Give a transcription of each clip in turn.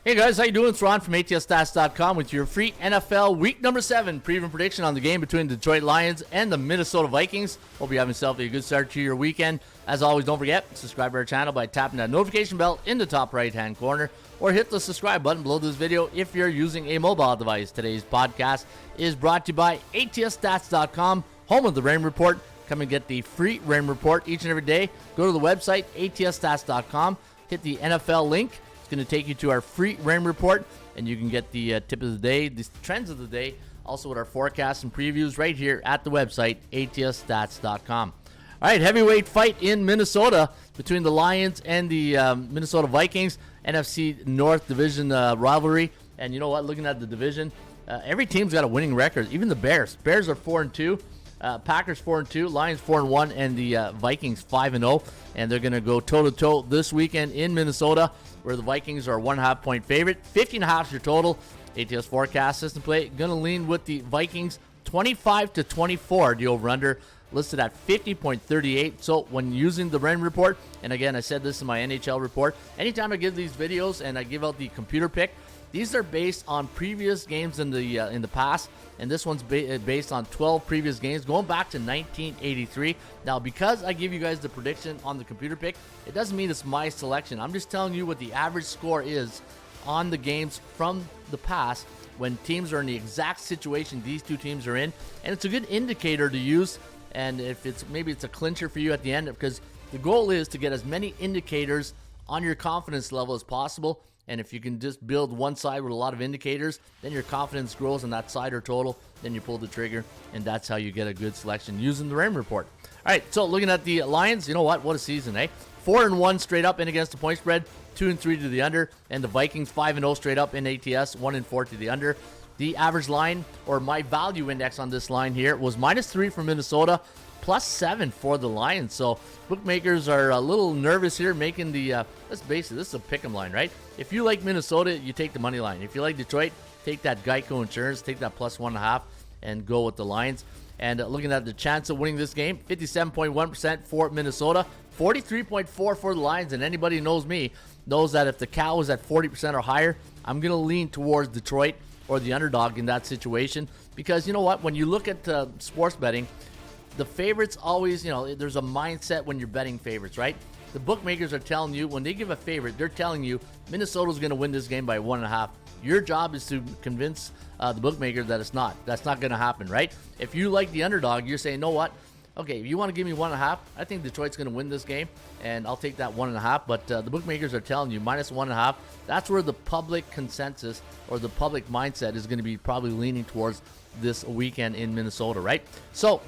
Hey guys, how you doing? It's Ron from ATSstats.com with your free NFL Week number 7 preview prediction on the game between the Detroit Lions and the Minnesota Vikings. Hope you have yourself a good start to your weekend. As always, don't forget, subscribe to our channel by tapping that notification bell in the top right-hand corner, or hit the subscribe button below this video if you're using a mobile device. Today's podcast is brought to you by ATSstats.com, home of the Raymond Report. Come and get the free Raymond Report each and every day. Go to the website, ATSstats.com, hit the NFL link. It's going to take you to our free Raymond Report, and you can get the tip of the day, the trends of the day, also with our forecasts and previews right here at the website, ATSstats.com. All right, heavyweight fight in Minnesota between the Lions and the Minnesota Vikings, NFC North division rivalry. And you know what? Looking at the division, every team's got a winning record. Even the Bears. Bears are 4-2. Packers 4-2, Lions 4-1, and the Vikings 5-0. And they're going to go toe-to-toe this weekend in Minnesota, where the Vikings are 1.5 point favorite. 50.5 is your total. ATS forecast system play going to lean with the Vikings 25-24. The over/under listed at 50.38. So when using the Raymond Report, and again, I said this in my NHL report, anytime I give these videos and I give out the computer pick, these are based on previous games in the past, and this one's based on 12 previous games going back to 1983. Now, because I give you guys the prediction on the computer pick, it doesn't mean it's my selection. I'm just telling you what the average score is on the games from the past when teams are in the exact situation these two teams are in, and it's a good indicator to use. And if maybe it's a clincher for you at the end, because the goal is to get as many indicators on your confidence level as possible. And if you can just build one side with a lot of indicators, then your confidence grows on that side or total. Then you pull the trigger, and that's how you get a good selection using the Raymond Report. All right, so looking at the Lions, you know what? What a season, eh? 4-1 straight up in against the point spread, 2-3 to the under, and the Vikings 5-0 straight up in ATS, 1-4 to the under. The average line, or my value index on this line here, was -3 for Minnesota, +7 for the Lions. So bookmakers are a little nervous here making the, let's face it, this is a pick'em line, right? If you like Minnesota, you take the money line. If you like Detroit, take that Geico insurance, take that +1.5 and go with the Lions. And looking at the chance of winning this game, 57.1% for Minnesota, 43.4% for the Lions. And anybody who knows me knows that if the cow is at 40% or higher, I'm going to lean towards Detroit or the underdog in that situation. Because you know what? When you look at sports betting, the favorites always, there's a mindset when you're betting favorites, right? The bookmakers are telling you, when they give a favorite, they're telling you Minnesota's going to win this game by 1.5. Your job is to convince the bookmaker that it's not. That's not going to happen, right? If you like the underdog, you're saying, know what? Okay, if you want to give me 1.5, I think Detroit's going to win this game, and I'll take that 1.5. But the bookmakers are telling you -1.5. That's where the public consensus or the public mindset is going to be probably leaning towards this weekend in Minnesota, right? So,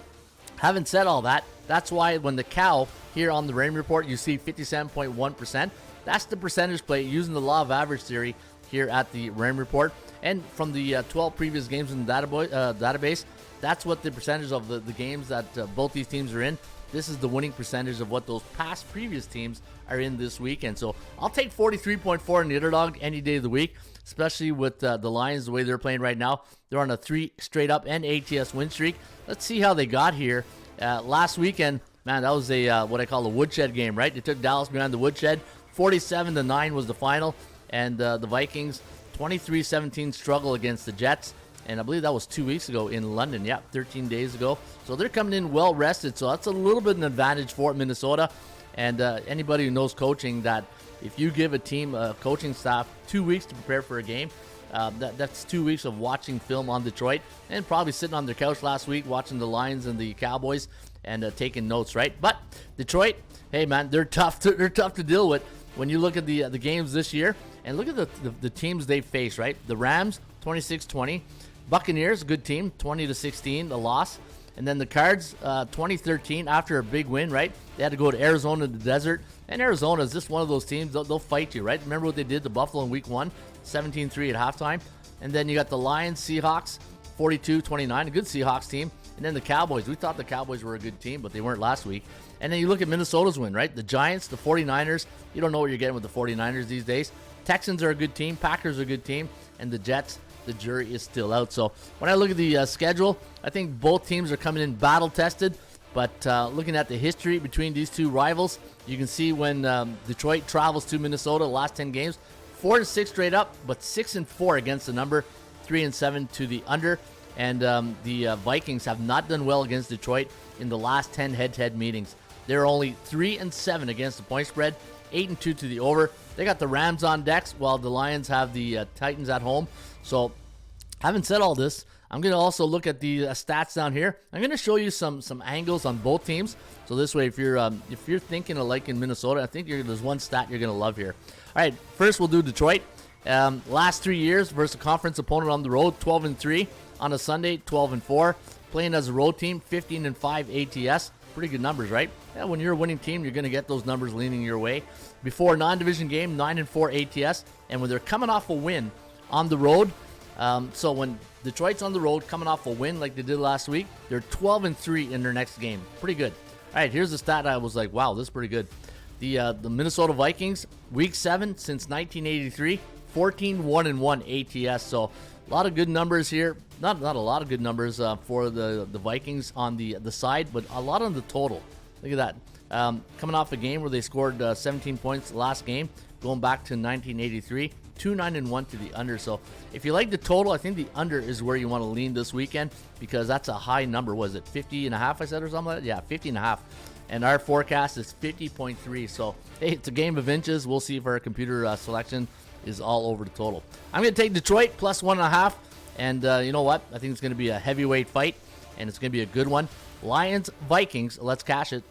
having said all that, that's why when the cow here on the Raymond Report, you see 57.1%. That's the percentage play using the law of average theory here at the Raymond Report. And from the 12 previous games in the database, that's what the percentage of the games that both these teams are in. This is the winning percentage of what those past previous teams are in this weekend. So I'll take 43.4 in the underdog any day of the week, especially with the Lions, the way they're playing right now. They're on a 3 straight up and ATS win streak. Let's see how they got here. Last weekend, man, that was a what I call a woodshed game, right? They took Dallas behind the woodshed. 47-9 was the final. And the Vikings, 23-17 struggle against the Jets. And I believe that was 2 weeks ago in London. Yeah, 13 days ago. So they're coming in well rested. So that's a little bit of an advantage for Minnesota. And anybody who knows coaching, that if you give a team, a coaching staff, 2 weeks to prepare for a game, that's 2 weeks of watching film on Detroit and probably sitting on their couch last week watching the Lions and the Cowboys and taking notes, right? But Detroit, hey man, they're tough to deal with when you look at the games this year and look at the teams they face, right? The Rams, 26-20. Buccaneers, good team, 20-16, a loss. And then the Cards, 2013, after a big win, right? They had to go to Arizona in the desert. And Arizona is just one of those teams, they'll fight you, right? Remember what they did to Buffalo in week 1, 17-3 at halftime. And then you got the Lions, Seahawks, 42-29, a good Seahawks team. And then the Cowboys. We thought the Cowboys were a good team, but they weren't last week. And then you look at Minnesota's win, right? The Giants, the 49ers. You don't know what you're getting with the 49ers these days. Texans are a good team. Packers are a good team. And the Jets, the jury is still out. So when I look at the schedule, I think both teams are coming in battle-tested. But looking at the history between these two rivals, you can see when Detroit travels to Minnesota, the last 10 games, 4-6 straight up, but 6-4 against the number, 3-7 to the under. And the Vikings have not done well against Detroit in the last 10 head-to-head meetings. They're only 3-7 against the point spread, 8-2 to the over. They got the Rams on decks while the Lions have the Titans at home. So, having said all this, I'm going to also look at the stats down here. I'm going to show you some angles on both teams. So this way, if you're thinking of liking Minnesota, I think there's one stat you're going to love here. All right, first we'll do Detroit. Last 3 years versus a conference opponent on the road, 12-3. On a Sunday, 12-4. Playing as a road team, 15-5 ATS. Pretty good numbers, right? Yeah, when you're a winning team, you're going to get those numbers leaning your way. Before non-division game, 9-4 ATS. And when they're coming off a win on the road, so when Detroit's on the road coming off a win like they did last week, they're 12-3 in their next game. Pretty good. All right, here's the stat I was like, wow, this is pretty good. The Minnesota Vikings, week 7 since 1983, 14-1-1 ATS. So a lot of good numbers here. Not a lot of good numbers for the Vikings on the side, but a lot on the total. Look at that. Coming off a game where they scored 17 points last game, going back to 1983, 2-9-1 to the under. So if you like the total, I think the under is where you want to lean this weekend because that's a high number. Was it 50.5 I said or something like that? Yeah, 50.5. And our forecast is 50.3. So, hey, it's a game of inches. We'll see if our computer selection is all over the total. I'm going to take Detroit plus 1.5. And you know what? I think it's going to be a heavyweight fight, and it's going to be a good one. Lions, Vikings, let's cash it.